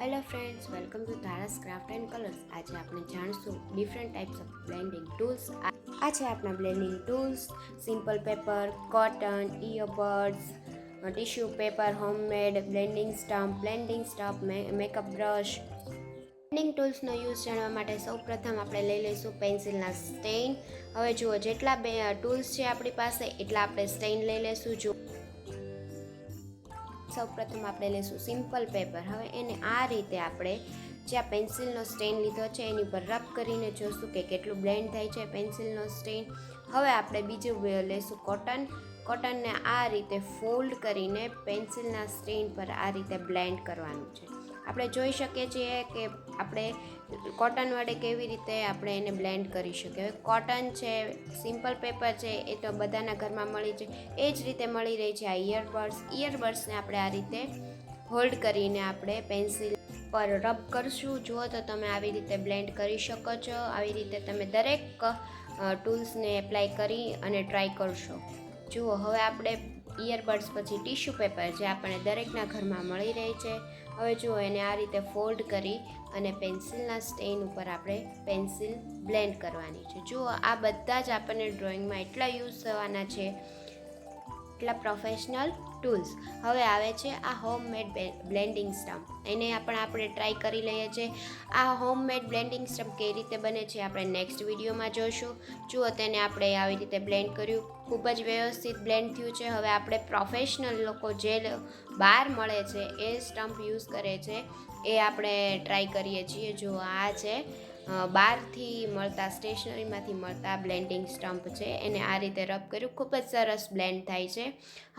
Hello friends, welcome to Tara's craft and colours. આજે આપણે જાણશું different types of blending tools. આ છે આપણા blending tools: simple paper, cotton, earbuds, tissue paper, homemade, blending stump, makeup brush. Blending ટૂલ્સનો use જાણવા માટે સૌપ્રથમ આપણે લઈ લઈશું પેન્સિલના સ્ટેઇન. હવે જુઓ, જેટલા ટૂલ્સ છે આપણી પાસે એટલા આપણે સ્ટેઇન લઈ લઈશું. જુઓ, સૌપ્રથમ આપણે લઈશું સિમ્પલ પેપર. હવે એને આ રીતે આપણે જ્યાં પેન્સિલનો સ્ટેઇન લીધો છે એની પર રબ કરીને જોશું કે કેટલું બ્લેન્ડ થાય છે પેન્સિલનો સ્ટેઇન. હવે આપણે બીજું લઈશું કોટનને આ રીતે ફોલ્ડ કરીને પેન્સિલના સ્ટેઇન પર આ રીતે બ્લેન્ડ કરવાનું છે. આપણે જોઈ શકીએ છીએ કે આપણે કોટન વડે કેવી રીતે આપણે એને બ્લેન્ડ કરી શકીએ. હવે કોટન છે, સિમ્પલ પેપર છે, એ તો બધાના ઘરમાં મળી છે. એ જ રીતે મળી રહી છે આ ઇયરબડ્સને આપણે આ રીતે હોલ્ડ કરીને આપણે પેન્સિલ પર રબ કરશું. જુઓ તો તમે આવી રીતે બ્લેન્ડ કરી શકો છો. આવી રીતે તમે દરેક ટૂલ્સને એપ્લાય કરી અને ટ્રાય કરશો. જુઓ, હવે આપણે ઇયરબડ્સ પછી ટિશ્યુ પેપર જે આપણને દરેકના ઘરમાં મળી રહે છે. હવે જુઓ, એને આ રીતે ફોલ્ડ કરી અને પેન્સિલના સ્ટેઇન ઉપર આપણે પેન્સિલ બ્લેન્ડ કરવાની છે. જુઓ, આ બધા જ આપણને ડ્રોઈંગમાં એટલા યુઝ થવાના છે, એટલા પ્રોફેશનલ ટૂલ્સ. હવે આવે છે આ હોમમેડ બ્લેન્ડિંગ સ્ટમ્પ. એને આપણે ટ્રાય કરી લઈએ છીએ. આ હોમમેડ બ્લેન્ડિંગ સ્ટમ્પ કઈ રીતે બને છે આપણે નેક્સ્ટ વિડીયોમાં જોઈશું. જુઓ, તેને આપણે આવી રીતે બ્લેન્ડ કર્યું, ખૂબ જ વ્યવસ્થિત બ્લેન્ડ થયું છે. હવે આપણે પ્રોફેશનલ લોકો જે બહાર મળે છે એ સ્ટમ્પ યુઝ કરે છે એ આપણે ટ્રાય કરીએ છીએ. જુઓ, આ છે બહારથી મળતા સ્ટેશનરીમાંથી મળતા બ્લેન્ડિંગ સ્ટમ્પ છે. એને આ રીતે રબ કર્યું, ખૂબ જ સરસ બ્લેન્ડ થાય છે.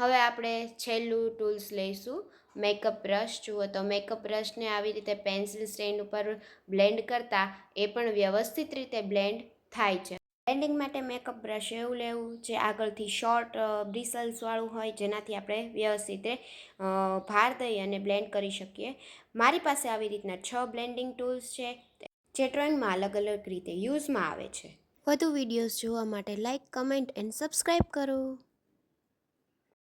હવે આપણે છેલ્લું ટૂલ્સ લઈશું મેકઅપ બ્રશ. જુઓ તો મેકઅપ બ્રશને આવી રીતે પેન્સિલ સ્ટેન્ડ ઉપર બ્લેન્ડ કરતાં એ પણ વ્યવસ્થિત રીતે બ્લેન્ડ થાય છે. બ્લેન્ડિંગ માટે મેકઅપ બ્રશ એવું લેવું જે આગળથી શોર્ટ બ્રિસલ્સવાળું હોય, જેનાથી આપણે વ્યવસ્થિત ભાર દઈ અને બ્લેન્ડ કરી શકીએ. મારી પાસે આવી રીતના 6 બ્લેન્ડિંગ ટૂલ્સ છે જે ડ્રોઈંગમાં અલગ અલગ રીતે યુઝમાં આવે છે. વધુ વિડીયોઝ જોવા માટે લાઇક, કમેન્ટ એન્ડ સબસ્ક્રાઈબ કરો.